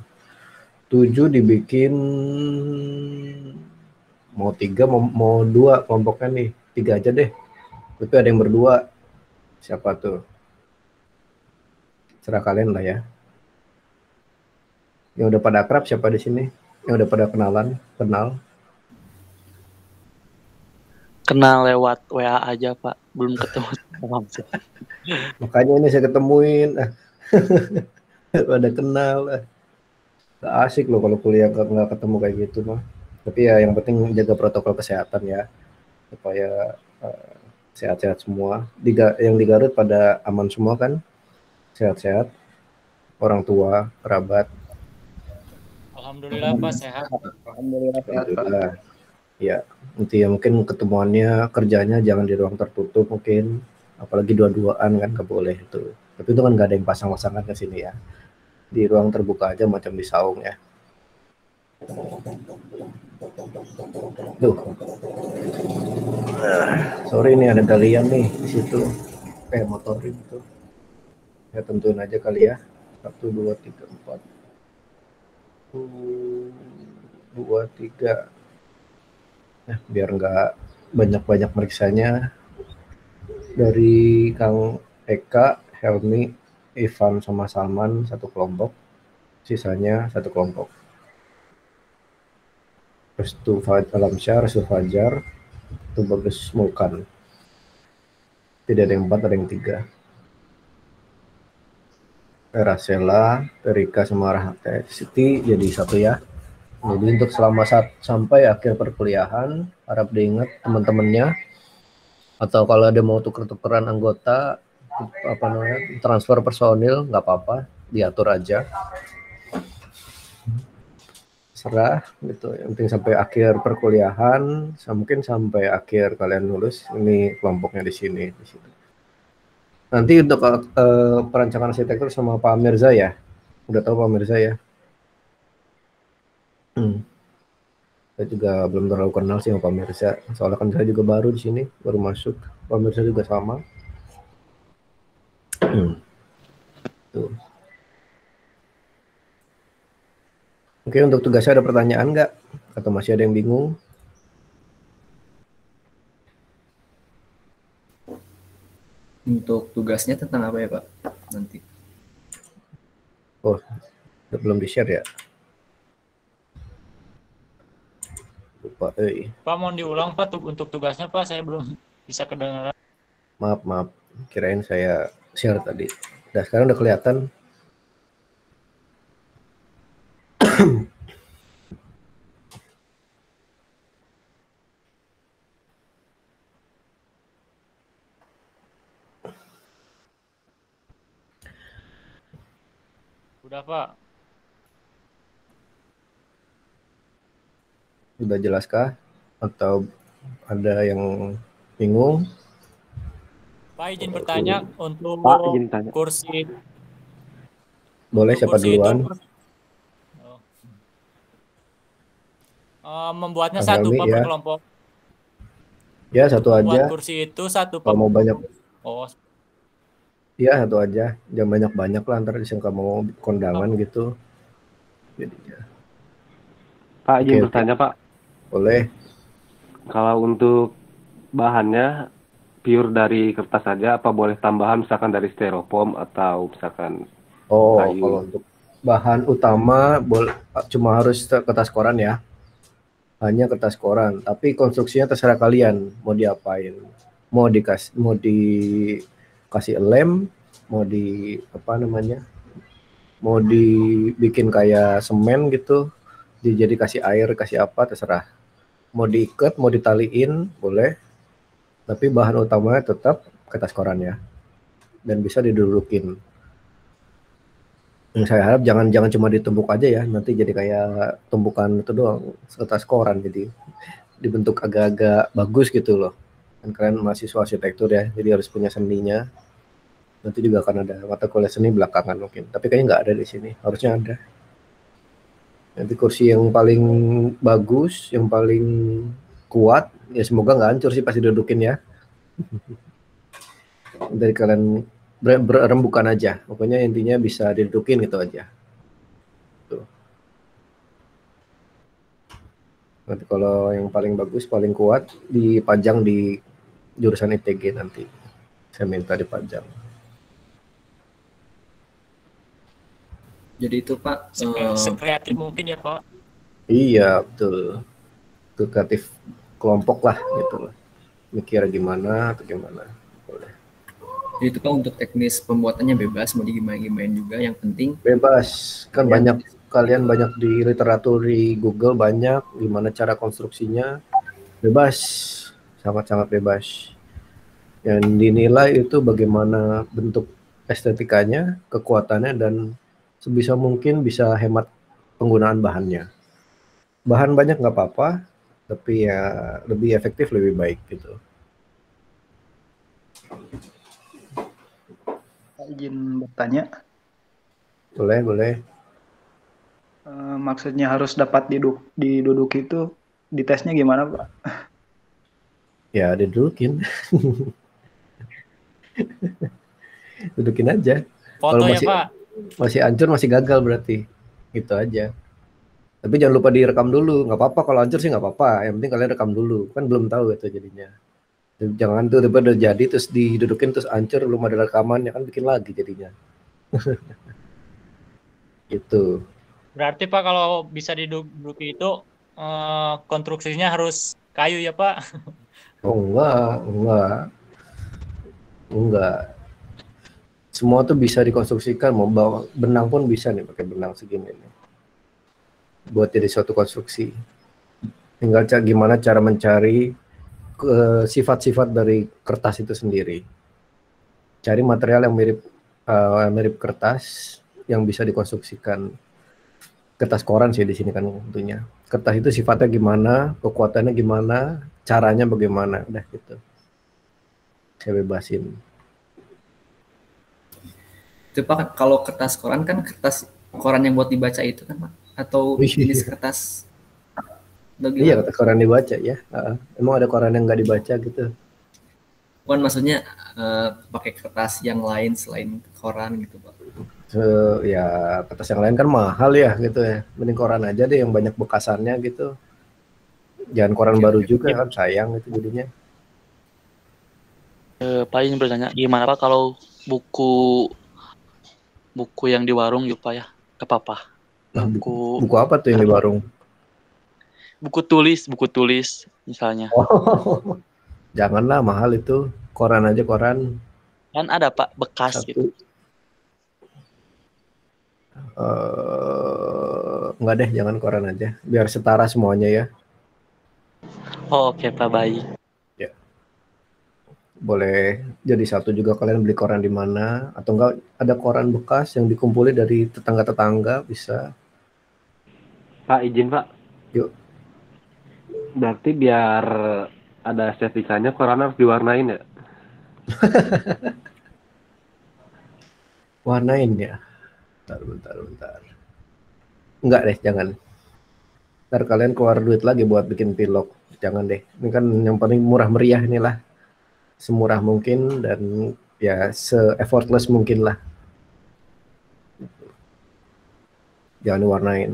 7 dibikin mau 3 mau 2 kelompoknya nih. 3 aja deh. Tapi ada yang berdua. Siapa tuh? Serah kalian lah ya. Yang udah pada akrab siapa di sini? Yang udah pada kenal? Kenal lewat WA aja Pak, belum ketemu langsung. Makanya ini saya ketemuin. Pada kenal. Gak asik loh kalau kuliah nggak ketemu kayak gitu mah. Tapi ya yang penting jaga protokol kesehatan ya. Supaya sehat-sehat semua. Yang di Garut pada aman semua kan? Sehat-sehat. Orang tua, kerabat. Alhamdulillah Pak sehat. Alhamdulillah. Ya, nanti ya mungkin ketemuannya kerjanya jangan di ruang tertutup mungkin, apalagi dua-duaan kan nggak boleh itu. Tapi itu kan nggak ada yang pasang-pasangan ke sini ya. Di ruang terbuka aja macam di saung ya. Tuh. Sorry nih ada galian nih di situ. Motor itu. Ya tentuin aja kali ya. 1, 2, 3, 4. 2, 3. Biar nggak banyak-banyak meriksanya. Dari Kang Eka, Helmi, Ivan sama Salman 1 kelompok. Sisanya 1 kelompok. Restu Alamsyah, Restu Fajar, itu Bagus Mulkan. Tidak ada yang 4, ada yang 3. Terasela, Terika sama Rahate Siti jadi 1 ya. Jadi untuk selama sampai akhir perkuliahan, harap diingat teman-temannya. Atau kalau ada mau tuker-tukeran anggota, transfer personil, nggak apa-apa, diatur aja. Serah gitu. Yang penting sampai akhir perkuliahan, mungkin sampai akhir kalian lulus, ini kelompoknya di sini. Nanti untuk perancangan arsitektur sama Pak Mirza ya. Udah tahu Pak Mirza ya? Saya juga belum terlalu kenal sih sama Pak Mirza. Soalnya kan saya juga baru di sini, baru masuk. Pak Mirza juga sama. Tuh. Oke, untuk tugasnya ada pertanyaan nggak? Atau masih ada yang bingung? Untuk tugasnya tentang apa ya Pak? Nanti. Oh, belum di-share ya? Lupa, Pak mau diulang Pak untuk tugasnya Pak, saya belum bisa kedengaran. Maaf. Kirain saya share tadi. Nah, sekarang udah kelihatan. Udah Pak. Sudah jelaskah? Atau ada yang bingung? Pak izin bertanya untuk Pak, izin tanya. kursi. Boleh siapa Kursi duluan? itu, membuatnya Kang 1 Helmi, Pak ya. per kelompok. Ya, 1 Buat aja. kursi itu 1 Pak. Kalau mau banyak. Oh. Iya, 1 aja. Jangan banyak-banyak lah, ntar disangka mau kondangan gitu. jadinya. Pak, Oke, izin oke. bertanya Pak, Boleh. kalau untuk bahannya pure dari kertas saja, apa boleh tambahan misalkan dari styrofoam atau misalkan Oh, kayu? kalau untuk bahan utama cuma harus kertas koran ya. Hanya kertas koran, tapi konstruksinya terserah kalian mau diapain. Mau dikasih lem, mau di apa namanya? Mau dibikin kayak semen gitu, jadi kasih air, kasih apa terserah. Mau diikat, mau ditaliin boleh, tapi bahan utamanya tetap kertas koran ya. Dan bisa didudukin. Yang saya harap jangan cuma ditumbuk aja ya, nanti jadi kayak tumpukan itu doang, kertas koran, jadi dibentuk agak-agak bagus gitu loh. Kan kalian mahasiswa arsitektur ya, jadi harus punya seninya. Nanti juga akan ada mata kuliah seni belakangan mungkin, tapi kayaknya nggak ada di sini, harusnya ada. Nanti kursi yang paling bagus, yang paling kuat, ya semoga nggak hancur sih pas didudukin ya. Dari kalian berembukan aja, pokoknya intinya bisa didudukin gitu aja. Tuh. Nanti kalau yang paling bagus, paling kuat dipajang di jurusan ITG nanti. Saya minta dipajang. Jadi itu Pak, Sekreatif mungkin ya Pak. Iya betul. Itu kreatif kelompok lah gitu loh. Mikir gimana atau gimana. Boleh. jadi itu Pak untuk teknis pembuatannya bebas, mau digimana-gimain juga, yang penting Bebas. Kan ya, banyak, kalian banyak di literatur di Google banyak gimana cara konstruksinya. Bebas. Sangat-sangat bebas. Yang dinilai itu bagaimana bentuk estetikanya, kekuatannya, dan sebisa mungkin bisa hemat penggunaan bahannya. Bahan banyak nggak apa-apa, tapi ya lebih efektif lebih baik gitu. Izin bertanya. Boleh. Maksudnya harus dapat diduduk itu ditesnya gimana Pak? Ya didudukin. Dudukin aja. Foto Kalau ya Pak. masih hancur, masih gagal berarti. Gitu aja. Tapi jangan lupa direkam dulu. Nggak apa-apa kalau hancur sih nggak apa-apa. Yang penting kalian rekam dulu. Kan belum tahu itu jadinya. Jangan tuh tiba udah jadi terus didudukin terus hancur, belum ada rekaman ya kan bikin lagi jadinya. Gitu. Berarti Pak kalau bisa diduduki itu konstruksinya harus kayu ya Pak? Oh enggak. Semua tuh bisa dikonstruksikan, mau bawa benang pun bisa nih pakai benang segini nih. Buat jadi suatu konstruksi. Tinggal gimana cara mencari sifat-sifat dari kertas itu sendiri. Cari material yang mirip kertas yang bisa dikonstruksikan. Kertas koran sih di sini kan tentunya. Kertas itu sifatnya gimana, kekuatannya gimana, caranya bagaimana, udah gitu. Saya bebasin. itu Pak, kalau kertas koran kan kertas koran yang buat dibaca itu kan Pak, atau jenis kertas Iya, kertas koran dibaca ya. Emang ada koran yang nggak dibaca gitu? Bukan, maksudnya pakai kertas yang lain selain koran gitu Pak. Ya kertas yang lain kan mahal ya gitu ya. Mending koran aja deh yang banyak bekasannya gitu. Jangan koran baru juga kan, sayang itu jadinya. Pak ingin bertanya, gimana Pak kalau buku yang di warung yuk Pak ya? Gak apa-apa. Buku apa tuh yang di warung? Buku tulis misalnya. Oh, janganlah, mahal itu. Koran aja, koran. Kan ada Pak bekas gitu. Enggak deh, jangan koran aja. Biar setara semuanya ya. Oh, oke Pak, baik. Ya. Boleh jadi satu juga, kalian beli koran di mana, atau enggak ada koran bekas yang dikumpulin dari tetangga-tetangga bisa. Pak, izin Pak. Yuk. Berarti biar ada estetikanya koran harus diwarnain ya? Warnain ya. Bentar. Enggak deh, jangan. Ntar kalian keluar duit lagi buat bikin pilok. Jangan deh. Ini kan yang paling murah meriah inilah. Semurah mungkin dan ya se-effortless mungkin lah. Jangan diwarnain.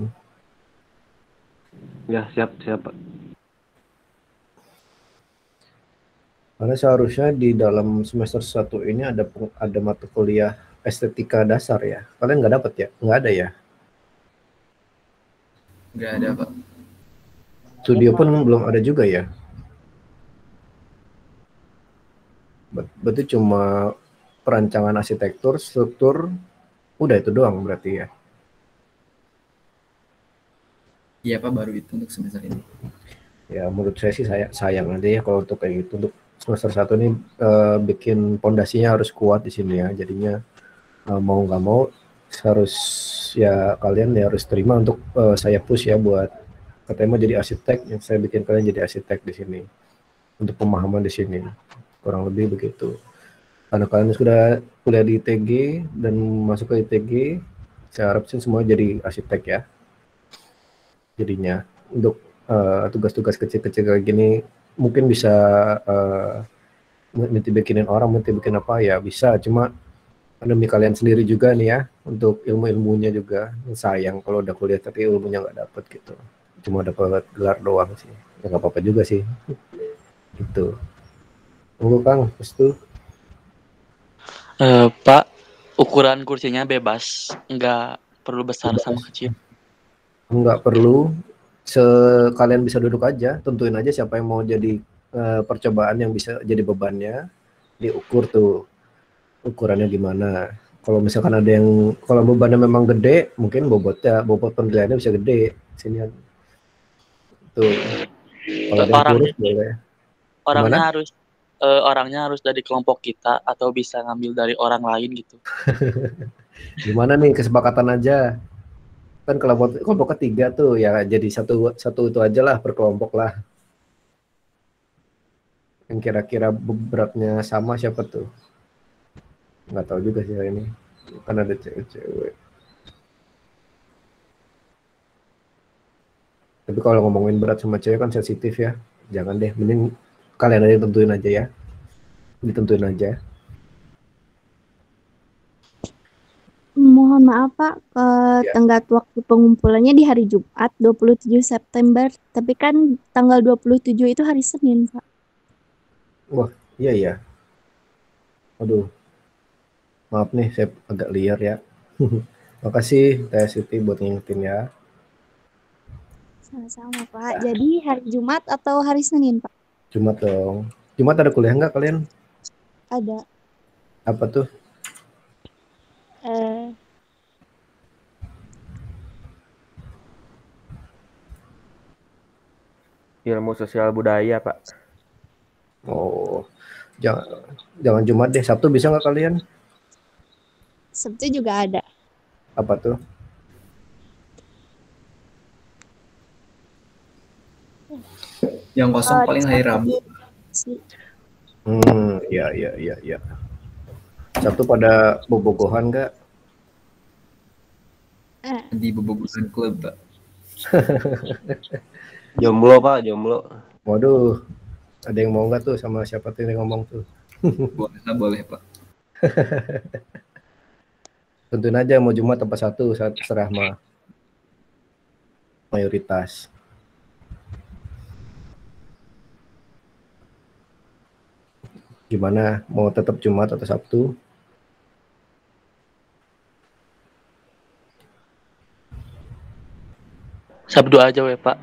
Ya, siap, Pak. Karena seharusnya di dalam semester 1 ini ada mata kuliah estetika dasar ya. Kalian nggak dapat ya? Nggak ada ya? Nggak ada, Pak. Studio pun belum ada juga ya? Berarti cuma perancangan arsitektur, struktur, udah itu doang berarti ya? Iya, Pak, baru itu untuk semester ini. Ya menurut saya sih sayang aja ya kalau untuk kayak gitu. Untuk semester 1 ini bikin pondasinya harus kuat di sini ya. Jadinya mau nggak mau harus ya kalian ya harus terima untuk saya push ya buat katanya mau jadi arsitek, yang saya bikin kalian jadi arsitek di sini untuk pemahaman di sini, kurang lebih begitu. Karena kalian sudah kuliah di ITG dan masuk ke ITG, saya harap sih semua jadi arsitek ya. Jadinya untuk tugas-tugas kecil-kecil kayak gini mungkin bisa minta bikinin orang, minta bikin apa ya bisa, cuma demi kalian sendiri juga nih ya, untuk ilmu-ilmunya juga. Sayang kalau udah kuliah tapi ilmunya nggak dapet gitu, cuma dapat gelar doang sih. Ya nggak apa-apa juga sih gitu. Tunggu Kang, itu Pak, ukuran kursinya bebas, nggak perlu besar sama kecil. nggak perlu, sekalian bisa duduk aja, tentuin aja siapa yang mau jadi percobaan yang bisa jadi bebannya, diukur tuh ukurannya gimana. Kalau misalkan ada yang kalau bebannya memang gede, mungkin bobot penilaiannya bisa gede sini tuh. Kalau ada yang kurus boleh. Orangnya harus dari kelompok kita atau bisa ngambil dari orang lain gitu. Gimana nih kesepakatan aja, kan kelompok ketiga tuh ya, jadi satu itu aja lah per kelompok lah, yang kira-kira beratnya sama. Siapa tuh, nggak tahu juga sih ini, kan ada cewek-cewek. Tapi kalau ngomongin berat sama cewek kan sensitif ya, jangan deh, mending kalian aja tentuin aja ya, ditentuin aja. Mohon maaf Pak, tenggat waktu pengumpulannya di hari Jumat 27 September, tapi kan tanggal 27 itu hari Senin Pak. Wah, iya ya. Aduh, maaf nih saya agak liar ya. Makasih Teh Siti buat ngingetin ya. Sama-sama Pak. Jadi hari Jumat atau hari Senin Pak? Jumat dong. Jumat ada kuliah nggak kalian? Ada. Apa tuh? Ilmu sosial budaya, Pak. Oh, jangan Jumat deh. Sabtu bisa nggak kalian? Sabtu juga ada. Apa tuh? Yang kosong paling hari Rabu. Iya. Sabtu pada bobogohan nggak? Di bobogohan klub, Pak. Jomblo Pak, jomblo. Waduh, ada yang mau nggak tuh sama siapa tuh yang ngomong tuh? Boleh Pak. Tentuin aja mau Jumat apa Sabtu, terserah mah. Mayoritas. Gimana, mau tetap Jumat atau Sabtu? Sabtu aja we Pak.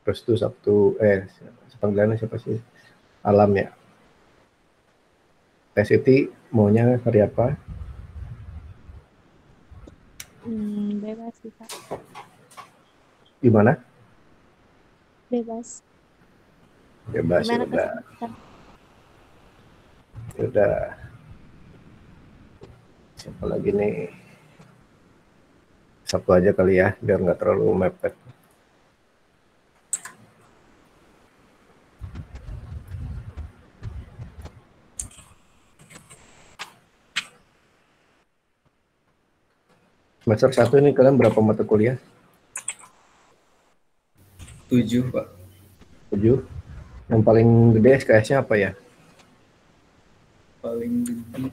Terus tuh Sabtu, panggilannya siapa sih? Alam ya. Teh Siti maunya hari apa? Bebas sih Pak. Gimana? Bebas. Bebas ya udah. Udah. Siapa lagi nih? Sabtu aja kali ya, biar nggak terlalu mepet. Semester 1 ini kalian berapa mata kuliah? 7, Pak. 7. Yang paling gede SKS-nya apa ya? Paling gede.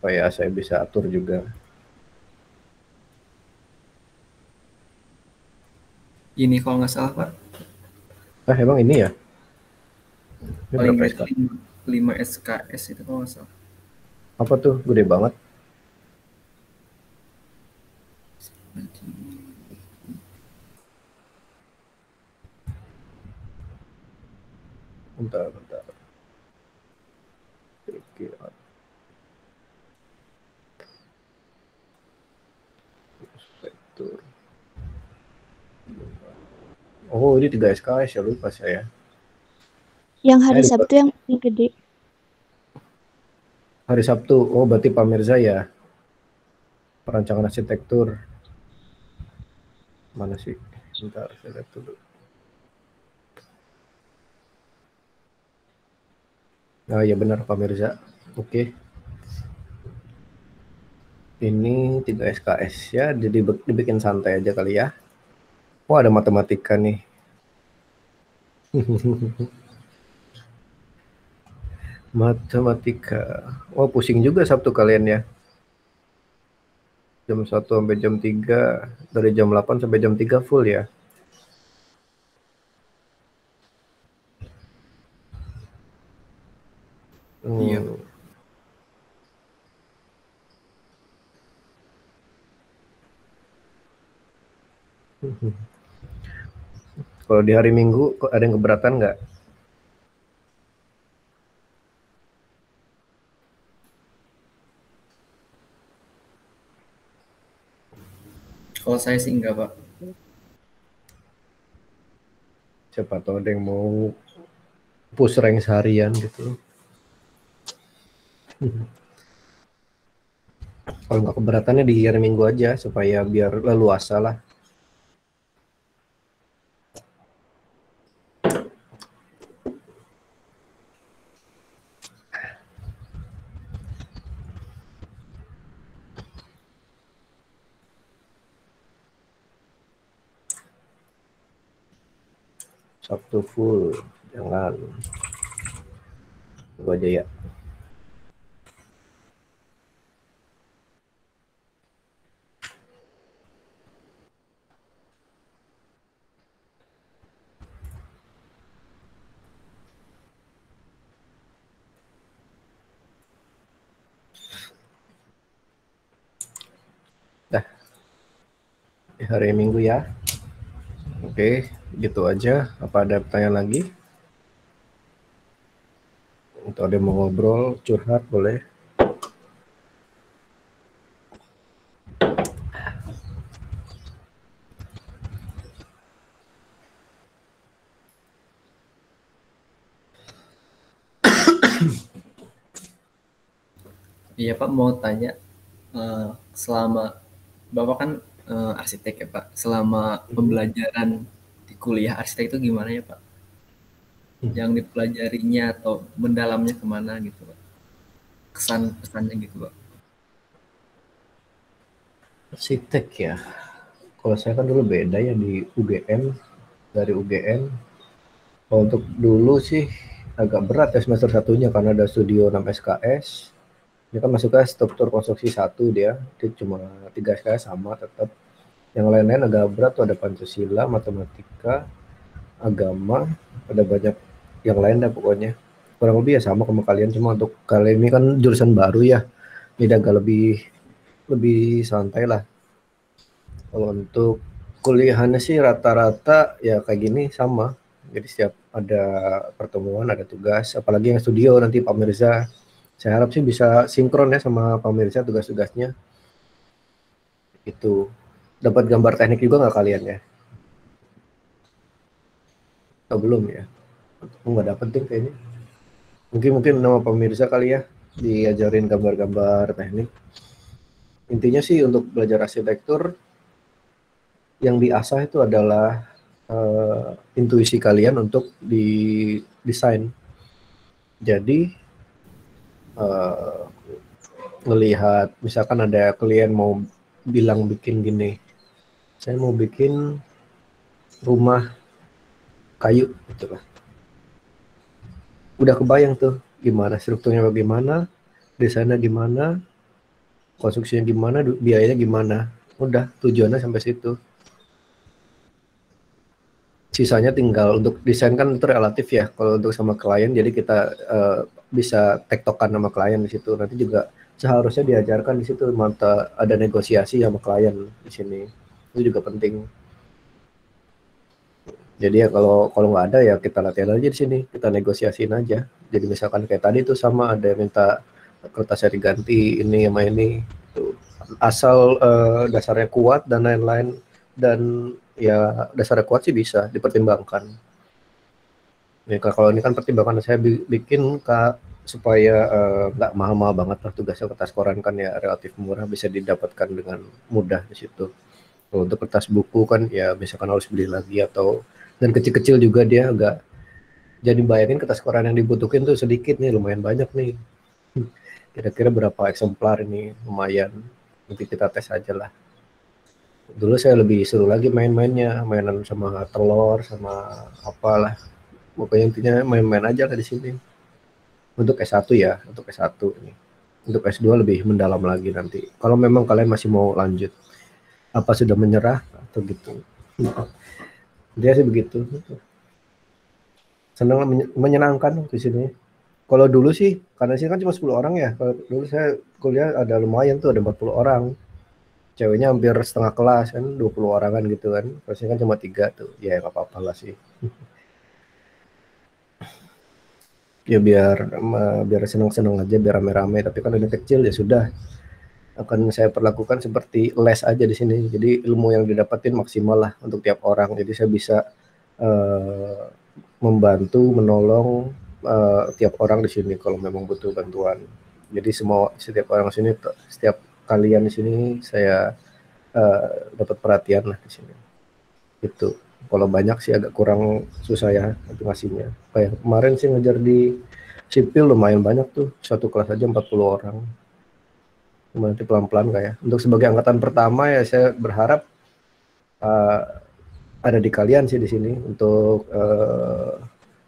supaya saya bisa atur juga. Ini kalau nggak salah Pak. Emang ini ya? Ini Paling berapa nggak SK? 5 SKS itu kalau nggak salah. Apa tuh? Gede banget. Bentar. Oke. Spektur. Oh, ini 3 SKS ya, lupa saya. Yang hari Sabtu yang paling gede. Hari Sabtu. Oh, berarti Pak Mirza ya. Perancangan arsitektur. Mana sih? Bentar, saya lihat dulu. Nah, ya benar Pak Mirza. Oke. Ini 3 SKS ya, jadi dibikin santai aja kali ya. Oh, ada matematika nih. Matematika. Oh, pusing juga Sabtu kalian ya. Jam 1 sampai jam 3, dari jam 8 sampai jam 3 full ya. Iya. Kalau di hari Minggu ada yang keberatan nggak? Kalau saya sih enggak Pak. Siapa tahu ada yang mau push rank seharian gitu. Kalau nggak keberatannya di hari Minggu aja supaya biar leluasa lah. Sabtu full, jangan. Itu aja ya. Dah. Hari Minggu ya. Oke, gitu aja. Apa ada pertanyaan lagi? Atau ada yang mau ngobrol, curhat, boleh. Iya Pak, mau tanya, selama Bapak kan arsitek ya Pak, selama pembelajaran di kuliah arsitek itu gimana ya Pak? Yang dipelajarinya atau mendalamnya kemana gitu Pak? Kesan-pesannya gitu Pak. Arsitek ya. Kalau saya kan dulu beda ya di UGM, dari UGM. Kalau untuk dulu sih agak berat ya semester satunya karena ada studio 6 SKS. Dia kan masuknya struktur konstruksi 1 dia cuma 3 SKS sama tetap. Yang lain-lain agak berat tuh, ada Pancasila, matematika, agama, ada banyak yang lain dah pokoknya. Kurang lebih ya sama sama kalian, cuma untuk kalian ini kan jurusan baru ya. Jadi agak lebih santai lah. Kalau untuk kuliahannya sih rata-rata ya kayak gini sama. Jadi setiap ada pertemuan, ada tugas, apalagi yang studio nanti Pak Mirza. Saya harap sih bisa sinkron ya sama Pak Mirza tugas-tugasnya. Itu dapat gambar teknik juga nggak kalian ya? Oh, belum ya? Nggak dapat deh kayaknya. Mungkin nama Pak Mirza kali ya diajarin gambar-gambar teknik. Intinya sih untuk belajar arsitektur yang diasah itu adalah intuisi kalian untuk di desain. Jadi ngelihat misalkan ada klien mau bilang bikin gini, saya mau bikin rumah kayu gitu lah. Udah kebayang tuh gimana strukturnya, bagaimana desainnya, gimana konstruksinya gimana, biayanya gimana. Udah, tujuannya sampai situ. Sisanya tinggal untuk desain kan itu relatif ya. Kalau untuk sama klien, jadi kita bisa tektokan sama klien di situ. Nanti juga seharusnya diajarkan di situ mata ada negosiasi sama klien di sini. Itu juga penting. Jadi ya kalau nggak ada ya kita latihan aja di sini, kita negosiasiin aja. Jadi misalkan kayak tadi tuh sama ada yang minta kertasnya diganti ini sama ini. Tuh. Asal dasarnya kuat dan lain-lain dan ya dasarnya kuat sih bisa dipertimbangkan. Ya, kalau ini kan pertimbangan saya bikin supaya nggak mahal-mahal banget lah tugasnya. Kertas koran kan ya relatif murah, bisa didapatkan dengan mudah di situ. Kalau untuk kertas buku kan ya misalkan harus beli lagi atau dan kecil-kecil juga dia agak jadi bayangin kertas koran yang dibutuhin tuh sedikit nih, lumayan banyak nih. Kira-kira berapa eksemplar ini, lumayan. Nanti kita tes aja lah. Dulu saya lebih seru lagi mainan sama telur sama apalah. Pokoknya intinya main-main aja lah di sini. Untuk S1 ya, untuk S1 ini. Untuk S2 lebih mendalam lagi nanti. Kalau memang kalian masih mau lanjut, apa sudah menyerah atau gitu. Dia sih begitu. Senang menyenangkan di sini. Kalau dulu sih, karena sini kan cuma 10 orang ya. Kalau dulu saya kuliah ada lumayan tuh, ada 40 orang. Ceweknya hampir setengah kelas kan, 20 orangan gitu kan. Terusnya kan cuma 3 tuh. Ya nggak apa-apa lah sih. Ya biar senang-senang aja, biar rame-rame. Tapi kan udah kecil ya sudah. Akan saya perlakukan seperti les aja di sini. Jadi ilmu yang didapatin maksimal lah untuk tiap orang. Jadi saya bisa membantu, menolong tiap orang di sini kalau memang butuh bantuan. Jadi setiap orang di sini, setiap kalian di sini saya dapat perhatian lah di sini. Itu kalau banyak sih agak kurang susah ya nanti ngasihnya. Kayak kemarin sih ngajar di sipil lumayan banyak tuh, satu kelas aja 40 orang. Nanti pelan-pelan kayak. Untuk sebagai angkatan pertama ya saya berharap ada di kalian sih di sini untuk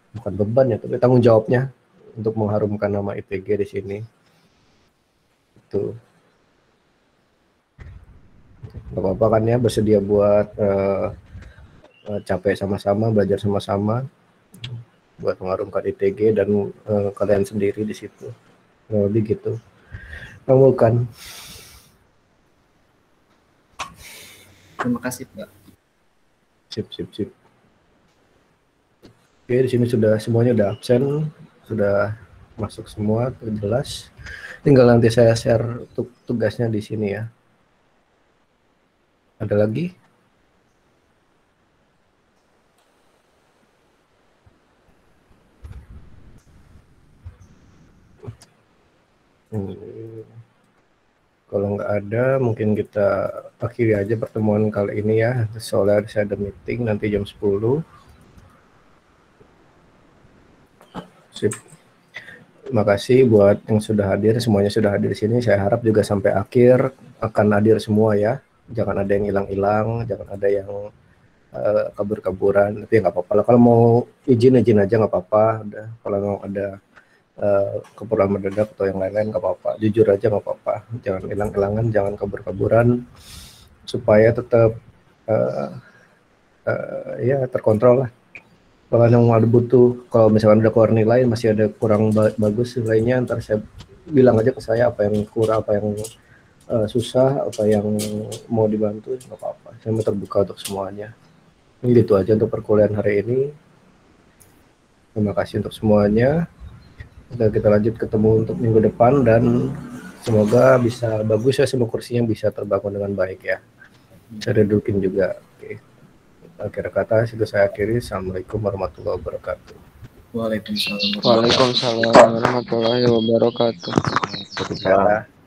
bukan beban ya, tapi tanggung jawabnya untuk mengharumkan nama IPG di sini. Itu. Gak apa-apa kan ya, bersedia buat capek sama-sama, belajar sama-sama buat mengharumkan ITG dan kalian sendiri di situ. Lebih gitu. Kamu kan. Terima kasih, Pak. Sip. Oke, di sini semuanya udah absen, sudah masuk semua, jelas. Tinggal nanti saya share tugasnya di sini ya. Ada lagi? Kalau nggak ada, mungkin kita akhiri aja pertemuan kali ini ya. Soalnya saya ada meeting nanti jam 10. Sip. Terima kasih buat yang sudah hadir, semuanya sudah hadir di sini. Saya harap juga sampai akhir akan hadir semua ya. Jangan ada yang hilang-hilang, jangan ada yang kabur-kaburan. Tapi nggak apa-apa. Kalau mau izin aja nggak apa-apa. Kalau mau ada keperluan mendadak atau yang lain-lain nggak apa-apa, jujur aja nggak apa-apa, jangan hilang-hilangan, jangan kabur-kaburan, supaya tetap ya terkontrol lah. Kalau yang ada butuh, kalau misalkan ada keluar nilai masih ada kurang bagus nilainya, ntar saya bilang aja ke saya apa yang kurang, apa yang susah, apa yang mau dibantu, nggak apa-apa, saya mau terbuka untuk semuanya. Ini gitu aja untuk perkuliahan hari ini. Terima kasih untuk semuanya. Dan kita lanjut ketemu untuk minggu depan dan semoga bisa bagus ya, semua kursinya bisa terbangun dengan baik ya. Saya dudukin juga. Oke. Akhir kata itu saya akhiri. Assalamualaikum warahmatullahi wabarakatuh. Waalaikumsalam. Waalaikumsalam warahmatullahi wabarakatuh. Waalaikumsalam.